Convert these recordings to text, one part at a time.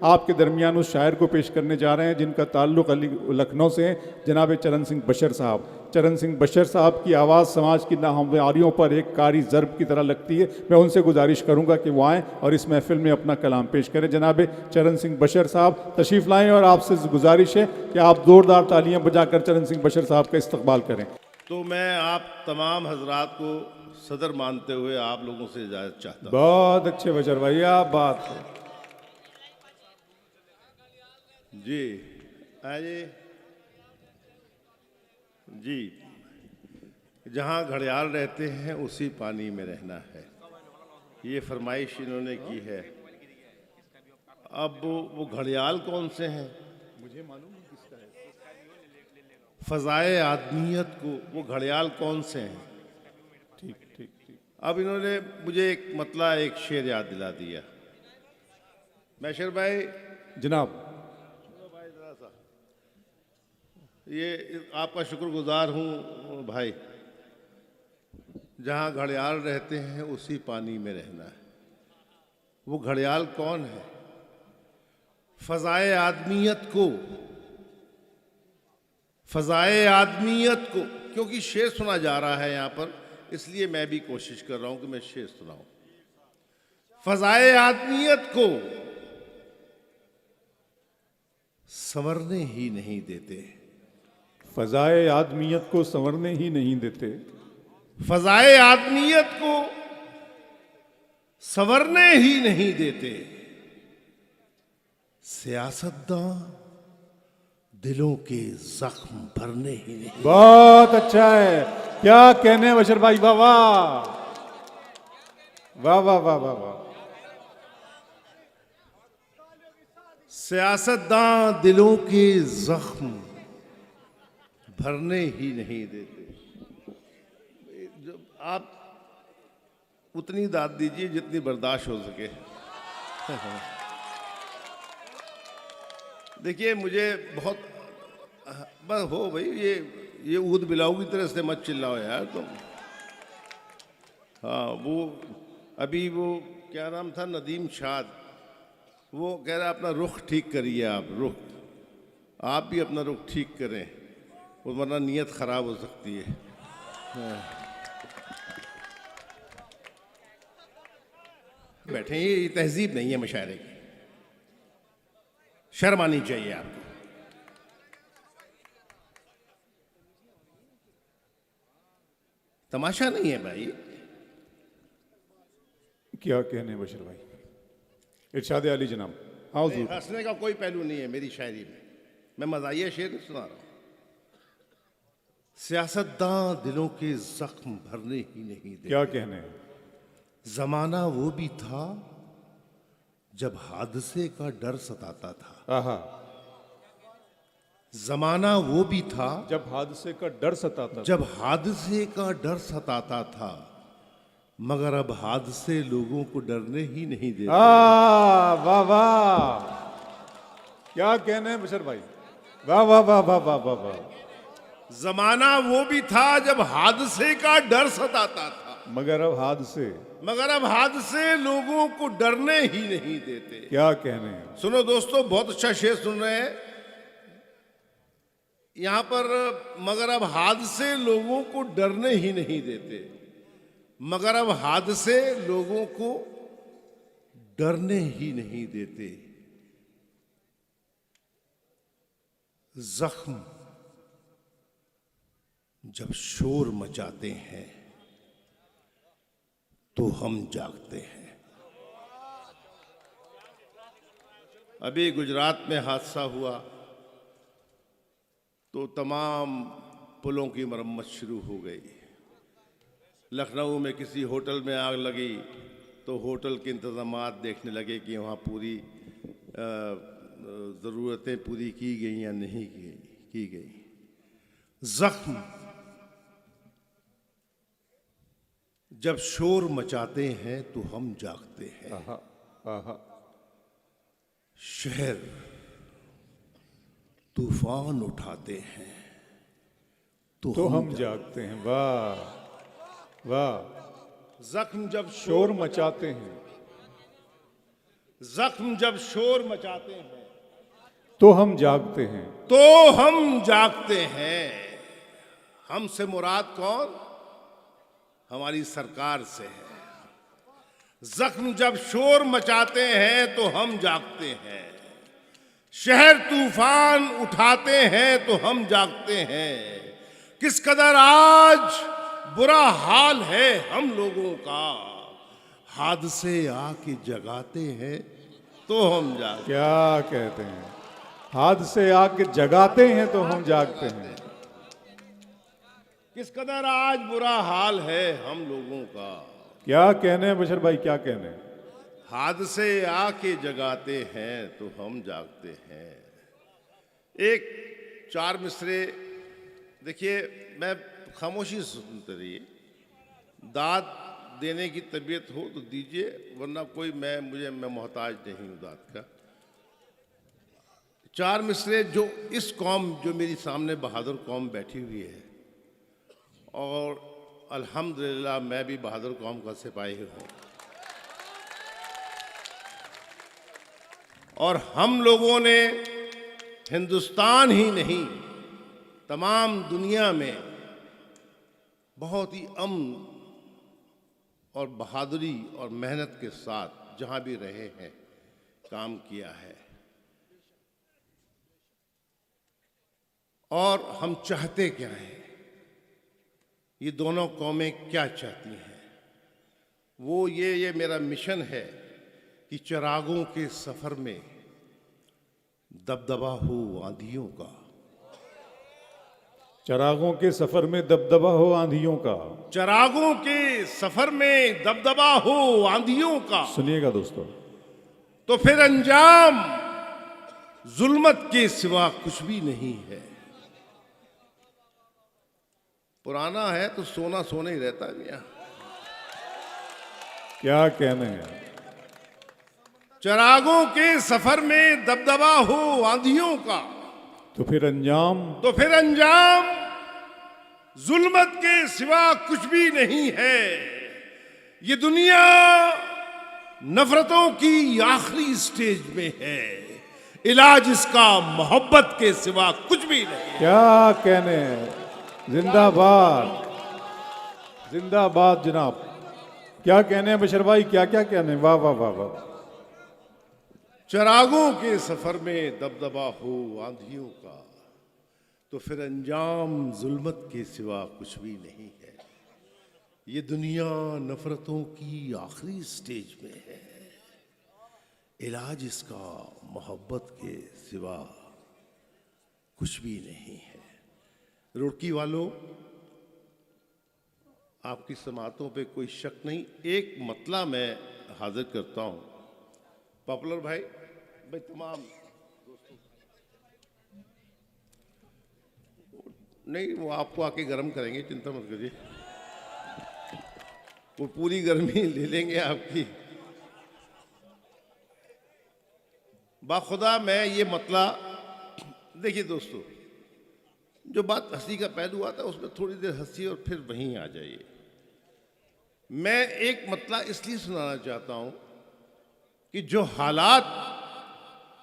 आपके दरमियान उस शायर को पेश करने जा रहे हैं जिनका ताल्लुक़ लखनऊ से है, जनाब चरण सिंह बशर साहब। चरण सिंह बशर साहब की आवाज़ समाज की नाहमवारियों पर एक कारी ज़र्ब की तरह लगती है। मैं उनसे गुजारिश करूंगा कि वो आएँ और इस महफिल में अपना कलाम पेश करें। जनाब चरण सिंह बशर साहब तशरीफ़ लाएँ और आपसे गुजारिश है कि आप ज़ोरदार तालियाँ बजाकर चरण सिंह बशर साहब का इस्तकबाल करें। तो मैं आप तमाम हजरात को सदर मानते हुए आप लोगों से इजाज़त चाहता हूँ। बहुत अच्छे बशर भाई, आप बात है जी आइए जी। जहाँ घड़ियाल रहते हैं उसी पानी में रहना है, ये फरमाइश इन्होंने की है। अब वो घड़ियाल कौन से हैं मुझे मालूम नहीं किसका है। फ़ज़ाए आदमियत को वो घड़ियाल कौन से हैं? ठीक ठीक ठीक। अब इन्होंने मुझे एक मतलब एक शेर याद दिला दिया। मैशर भाई जनाब, ये आपका शुक्रगुजार हूँ भाई। जहाँ घड़ियाल रहते हैं उसी पानी में रहना है, वो घड़ियाल कौन है? फ़ज़ाए आदमियत को, फ़ज़ाए आदमियत को, क्योंकि शेर सुना जा रहा है यहाँ पर, इसलिए मैं भी कोशिश कर रहा हूँ कि मैं शेर सुनाऊँ। फ़ज़ाए आदमियत को संवरने ही नहीं देते, फ़ज़ाए आदमियत को संवरने ही नहीं देते, फ़ज़ाए आदमियत को संवरने ही नहीं देते, सियासतदां दिलों के जख्म भरने ही नहीं। बहुत अच्छा है, क्या कहने बशर भाई, वाह वाह वाह वाह वाह वाह वाह। सियासतदां दिलों के जख्म भरने ही नहीं देते। जब आप उतनी दाद दीजिए जितनी बर्दाश्त हो सके। देखिए मुझे बहुत बस हो भाई, ये ऊद बिलाऊ की तरह से मत चिल्लाओ यार तुम। हाँ वो अभी वो क्या नाम था, नदीम शाद, वो कह रहा अपना रुख ठीक करिए। आप रुख, आप भी अपना रुख ठीक करें, वरना नीयत खराब हो सकती है। बैठे, ये तहजीब नहीं है मुशायरे की, शर्म आनी चाहिए आपको। तमाशा नहीं है भाई। क्या कहने बशर भाई, इरशाद अली जनाब। हाँ हुजूर। हंसने का कोई पहलू नहीं है मेरी शायरी में, मैं मज़ाहिया शेर नहीं सुना रहा हूं। सियासतदां दिलों के जख्म भरने ही नहीं देते। क्या कहने, जमाना वो भी था जब हादसे का डर सताता था। आहा, जमाना वो भी था जब हादसे का डर सताता था, जब हादसे का डर सताता था, मगर अब हादसे लोगों को डरने ही नहीं देते। वाह वाह, क्या कहने बशर भाई, वाह वाह वाह वाह वाह वाह वाह। जमाना वो भी था जब हादसे का डर सताता था, मगर अब हादसे लोगों को डरने ही नहीं देते। क्या कहने। सुनो दोस्तों, बहुत अच्छा शेर सुन रहे हैं यहां पर। मगर अब हादसे लोगों को डरने ही नहीं देते, मगर अब हादसे लोगों को डरने ही नहीं देते। जख्म जब शोर मचाते हैं तो हम जागते हैं। अभी गुजरात में हादसा हुआ तो तमाम पुलों की मरम्मत शुरू हो गई। लखनऊ में किसी होटल में आग लगी तो होटल के इंतज़ामात देखने लगे कि वहाँ पूरी ज़रूरतें पूरी की गई या नहीं की गई। जख्म जब शोर मचाते हैं तो हम जागते हैं। आहा, आहा। शहर तूफान उठाते हैं तो हम जागते हैं। वाह वाह। जख्म जब शोर मचाते हैं, जख्म जब शोर मचाते हैं तो हम जागते हैं। तो हम जागते हैं। हमसे मुराद कौन? हमारी सरकार से है। जख्म जब शोर मचाते हैं तो हम जागते हैं। शहर तूफान उठाते हैं तो हम जागते हैं। किस कदर आज बुरा हाल है हम लोगों का, हादसे आके जगाते हैं तो हम जागते। क्या कहते हैं? हादसे आके जगाते हैं तो हम जागते हैं। किस कदर आज बुरा हाल है हम लोगों का, क्या कहने हैं बशर भाई, क्या कहने हैं? हादसे आके जगाते हैं तो हम जागते हैं। एक चार मिसरे देखिए, मैं खामोशी से सुनते रहिए। दाद देने की तबीयत हो तो दीजिए, वरना कोई मैं मोहताज नहीं हूं दाद का। चार मिसरे जो इस कौम, जो मेरी सामने बहादुर कौम बैठी हुई है, और अल्हम्दुलिल्लाह मैं भी बहादुर कौम का सिपाही हूं, और हम लोगों ने हिंदुस्तान ही नहीं तमाम दुनिया में बहुत ही अमन और बहादुरी और मेहनत के साथ जहां भी रहे हैं काम किया है। और हम चाहते क्या हैं, ये दोनों कौमें क्या चाहती हैं, वो ये मेरा मिशन है कि चिरागों के सफर में दबदबा हो आंधियों का। चिरागों के सफर में दबदबा हो आंधियों का। चिरागों के सफर में दबदबा हो आंधियों का। सुनिएगा दोस्तों, तो फिर अंजाम जुल्मत के सिवा कुछ भी नहीं है। पुराना है तो सोना सोना ही रहता है मियां। क्या कहने हैं? चिरागों के सफर में दबदबा हो आंधियों का, तो फिर अंजाम जुल्मत के सिवा कुछ भी नहीं है। ये दुनिया नफरतों की आखिरी स्टेज में है, इलाज इसका मोहब्बत के सिवा कुछ भी नहीं। क्या कहने हैं? जिंदाबाद, जिंदाबाद जनाब। क्या कहने हैं बशर भाई, क्या क्या कहने हैं? वाह वाह वाह वाह। चिरागों के सफर में दबदबा हो आंधियों का, तो फिर अंजाम जुल्मत के सिवा कुछ भी नहीं है। ये दुनिया नफरतों की आखिरी स्टेज में है, इलाज इसका मोहब्बत के सिवा कुछ भी नहीं है। रुड़की वालों, आपकी समातों पे कोई शक नहीं। एक मतला मैं हाजिर करता हूं। पॉपुलर भाई तमाम दोस्तों, नहीं वो आपको आके गर्म करेंगे, चिंता मत करिए, वो पूरी गर्मी ले लेंगे आपकी। बाखुदा मैं ये मतला, देखिए दोस्तों, जो बात हंसी का पहलू आता है उसमें थोड़ी देर हंसी और फिर वहीं आ जाइए। मैं एक मतला इसलिए सुनाना चाहता हूं कि जो हालात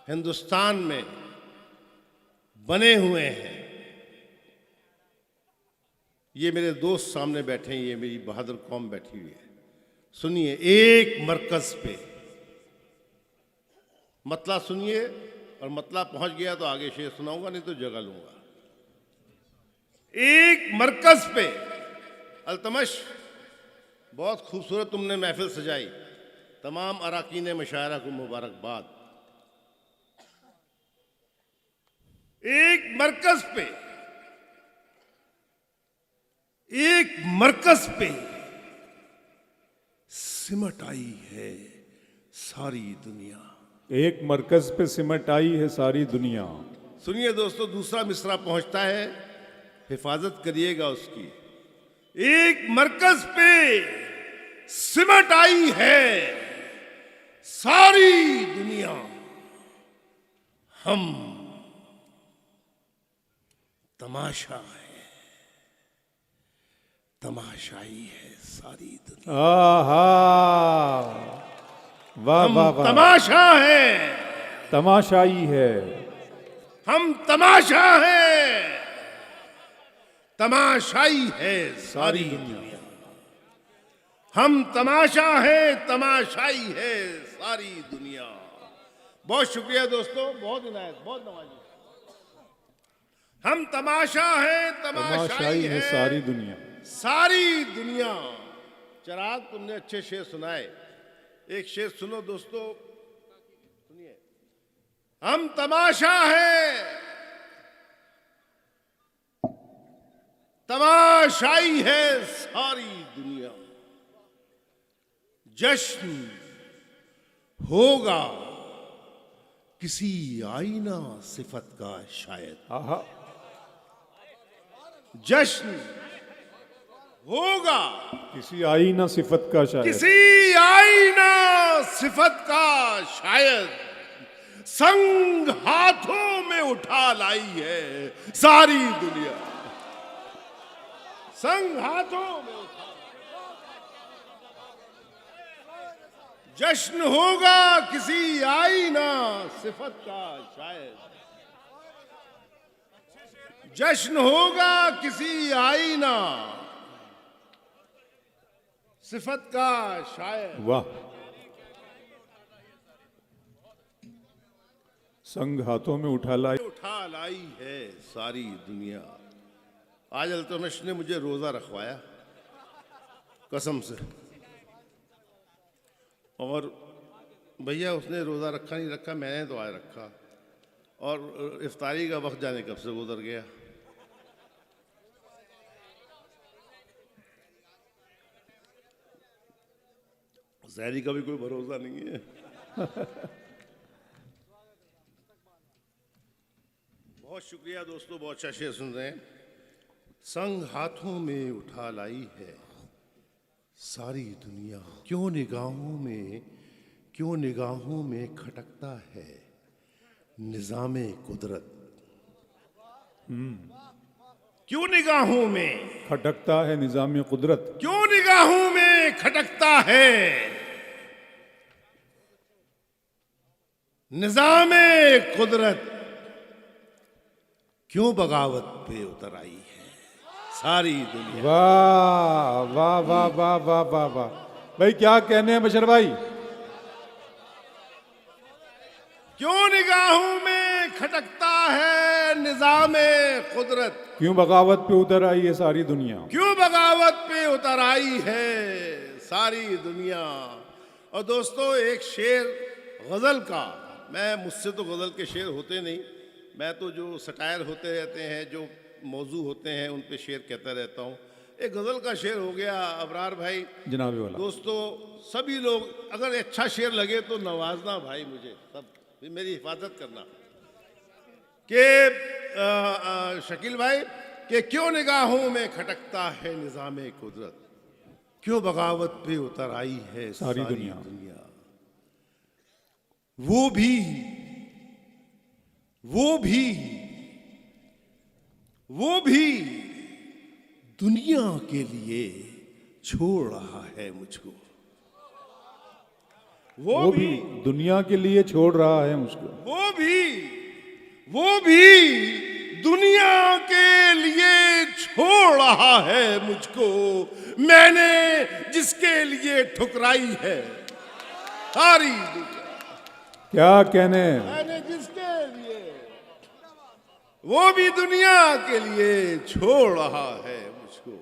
हिंदुस्तान में बने हुए हैं, ये मेरे दोस्त सामने बैठे हैं, ये मेरी बहादुर कौम बैठी हुई है। सुनिए, एक मरकज पे मतला सुनिए, और मतला पहुंच गया तो आगे शेर सुनाऊंगा, नहीं तो जगह लूंगा। एक मरकज पे अल्तमश, बहुत खूबसूरत तुमने महफिल सजाई, तमाम अराकीन मशायरा को मुबारकबाद। एक मरकज पे सिमट आई है सारी दुनिया। एक मरकज पे सिमट आई है सारी दुनिया। सुनिए दोस्तों, दूसरा मिसरा पहुंचता है, हिफाजत करिएगा उसकी। एक मरकज पे सिमट आई है सारी दुनिया, हम तमाशा है, तमाशाई है सारी दुनिया। आहा, वाह हम वाह वाह, तमाशा हैं, तमाशाई है, हम तमाशा हैं, तमाशाई है सारी दुनिया। हम तमाशा है, तमाशाई है सारी दुनिया। बहुत शुक्रिया दोस्तों, बहुत इनायत, बहुत नवाजी। हम तमाशा है, तमाशाई तमाशाई है है सारी दुनिया। सारी दुनिया। चिराग, तुमने अच्छे शेर सुनाए, एक शेर सुनो दोस्तों, सुनिए। हम तमाशा है, तमाशाई है सारी दुनिया। जश्न होगा किसी आईना सिफत का शायद। आहा, जश्न होगा किसी आईना सिफत का शायद, किसी आईना सिफत का शायद। संग हाथों में उठा लाई है सारी दुनिया। संग हाथों में उठा। जश्न होगा किसी आईना सिफत का शायद। जश्न होगा किसी आईना सिफत का शायद। वाह, संग हाथों में उठा लाई है सारी दुनिया। आज अल्तमश ने मुझे रोजा रखवाया कसम से, और भैया उसने रोजा रखा नहीं रखा, मैंने तो आज रखा, और इफ्तारी का वक्त जाने कब से गुजर गया। सहरी का भी कोई भरोसा नहीं है। बहुत शुक्रिया दोस्तों, बहुत अच्छा शेर सुन रहे हैं। संग हाथों में उठा लाई है सारी दुनिया। क्यों निगाहों में खटकता है निजामे कुदरत। क्यों निगाहों में खटकता है निजाम कुदरत। क्यों निगाहों में खटकता है निजामे कुदरत। क्यों बगावत पे उतर आई है सारी दुनिया। वाह वाह वाह वाह वाह वाह वाह, भाई क्या कहने हैं बशर भाई। क्यों निगाहों में खटकता है निजामे कुदरत। क्यों बगावत पे उतर आई है सारी दुनिया। क्यों बगावत पे उतर आई है सारी दुनिया। और दोस्तों, एक शेर गजल का, मुझसे तो गजल के शेर होते नहीं, मैं तो जो सटायर होते रहते हैं, जो मौजू होते हैं, उन पे शेर कहता रहता हूँ। एक गजल का शेर हो गया अबरार भाई जनाबे वाला। दोस्तों, सभी लोग अगर अच्छा शेर लगे तो नवाजना भाई, मुझे सब मेरी हिफाजत करना कि शकील भाई, कि क्यों निगाहों में खटकता है निजामे कुदरत। क्यों बगावत पे उतर आई है सारी दुनिया। वो भी दुनिया के लिए छोड़ रहा है मुझको। वो भी दुनिया के लिए छोड़ रहा है मुझको। वो भी दुनिया के लिए छोड़ रहा है मुझको। मैंने जिसके लिए ठुकराई है सारी दुनिया। क्या कहने, मैंने जिसके लिए, वो भी दुनिया के लिए छोड़ रहा है मुझको।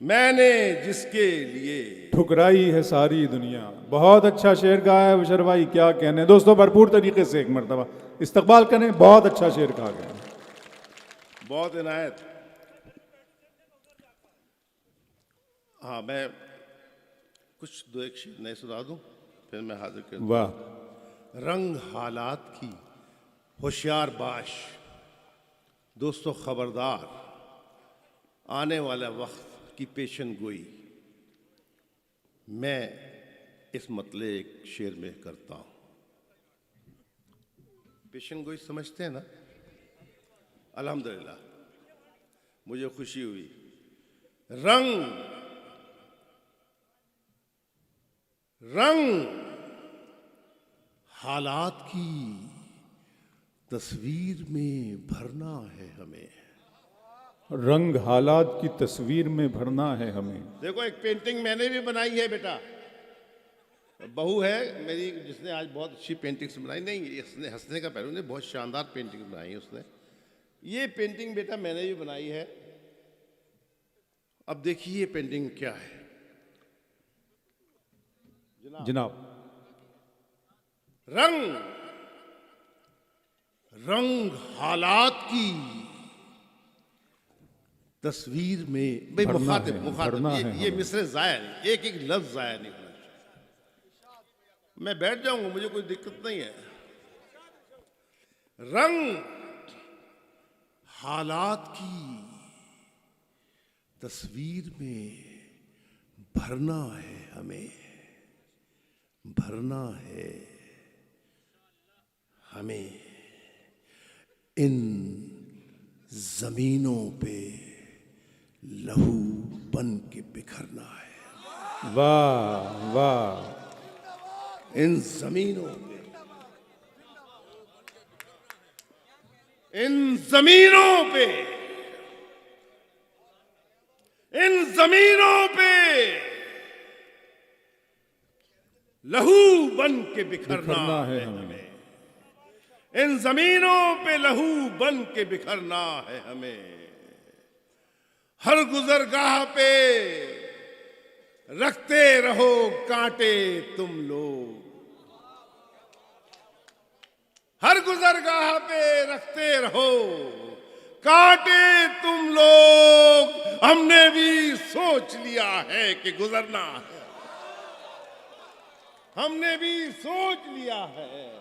मैंने जिसके लिए ठुकराई है सारी दुनिया। बहुत अच्छा शेर गाया है बशर भाई, क्या कहने। दोस्तों, भरपूर तरीके से एक मरतबा इस्तकबाल करें, बहुत अच्छा शेर कहा गया। बहुत इनायत। हाँ, मैं कुछ दो एक शेर नए सुना दूं, फिर मैं हाजिर कर दूं। वाह। रंग हालात की होशियार बाश, दोस्तों खबरदार, आने वाला वक्त की पेशन गोई मैं इस मतले एक शेर में करता हूं। पेशन गोई समझते हैं ना? अल्हम्दुलिल्लाह, मुझे खुशी हुई। रंग हालात की तस्वीर में भरना है हमें। रंग हालात की तस्वीर में भरना है हमें। देखो, एक पेंटिंग मैंने भी बनाई है बेटा। बहू है मेरी जिसने आज बहुत अच्छी पेंटिंग्स बनाई। नहीं, इसने हंसने का पहलू नहीं, बहुत शानदार पेंटिंग बनाई है उसने। ये पेंटिंग बेटा मैंने भी बनाई है। अब देखिए ये पेंटिंग क्या है जनाब। रंग रंग हालात की तस्वीर में। भाई भरना मुखातिब है, मुखातिब भरना है ये हमें। मिसरे जाया नहीं, एक एक लफ्ज जाया नहीं होना चाहिए। मैं बैठ जाऊंगा, मुझे कोई दिक्कत नहीं है। रंग हालात की तस्वीर में भरना है हमें, भरना है हमें। इन जमीनों पे लहू बन के बिखरना है। वाह वाह। इन जमीनों पे, इन जमीनों पे, इन जमीनों पे लहू बन के बिखरना है हमें। इन जमीनों पे लहू बन के बिखरना है हमें। हर गुजरगाह पे रखते रहो कांटे तुम लोग। हर गुजरगाह पे रखते रहो कांटे तुम लोग। हमने भी सोच लिया है कि गुजरना है। हमने भी सोच लिया है,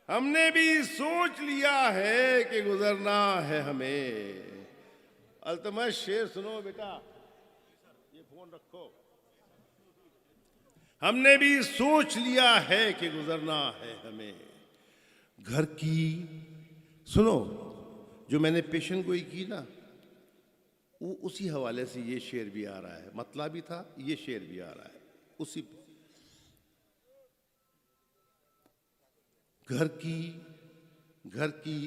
हमने भी सोच लिया है कि गुजरना है हमें। अल्तमश शेर सुनो बेटा, ये फोन रखो। हमने भी सोच लिया है कि गुजरना है हमें। घर की सुनो, जो मैंने पेशन गोई की ना, वो उसी हवाले से ये शेर भी आ रहा है। मतलब भी था, ये शेर भी आ रहा है उसी पे। घर की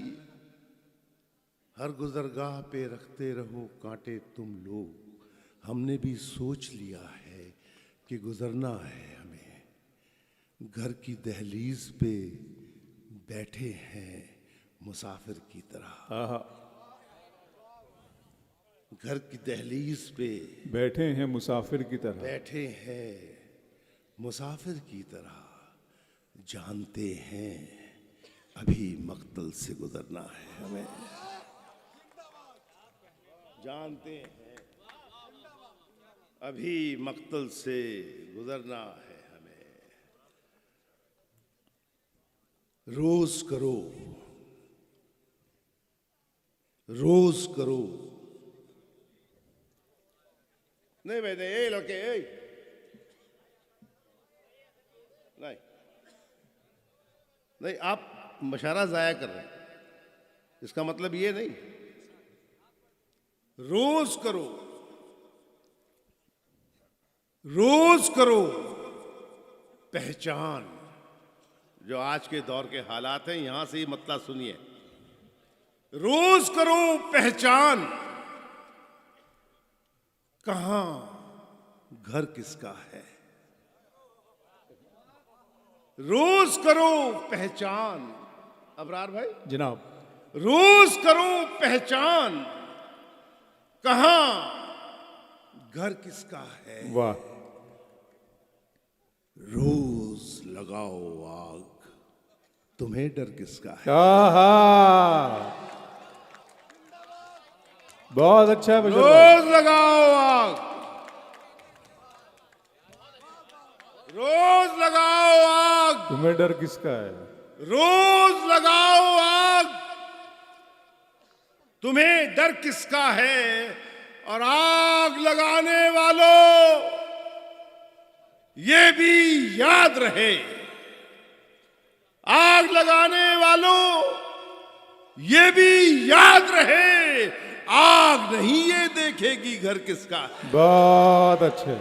हर गुजरगाह पे रखते रहो कांटे तुम लोग। हमने भी सोच लिया है कि गुजरना है हमें। घर की दहलीज पे बैठे हैं मुसाफिर की तरह। घर की दहलीज पे बैठे हैं मुसाफिर की तरह। बैठे हैं मुसाफिर की तरह। जानते हैं अभी मक्तल से गुजरना है हमें। जानते हैं अभी मक्तल से गुजरना है हमें। रोज करो, रोज करो। नहीं भाई नहीं, ए लड़के, ए नहीं नहीं, आप मशारा जाया कर रहे हैं। इसका मतलब ये नहीं। रोज करो, रोज करो पहचान। जो आज के दौर के हालात हैं, यहां से ही मतलब सुनिए। रोज करो पहचान, कहां घर किसका है। रोज करो पहचान। अबरार भाई जनाब। रोज करो पहचान, कहां घर किसका है। वाह। रोज लगाओ आग, तुम्हें डर किसका है। आहा, बहुत अच्छा है बशर भाई। रोज लगाओ आग, रोज लगाओ आग, तुम्हें डर किसका है। रोज लगाओ आग, तुम्हें डर किसका है। और आग लगाने वालों, ये भी याद रहे, आग लगाने वालों ये भी याद रहे, आग नहीं ये देखेगी घर किसका है। बहुत अच्छे।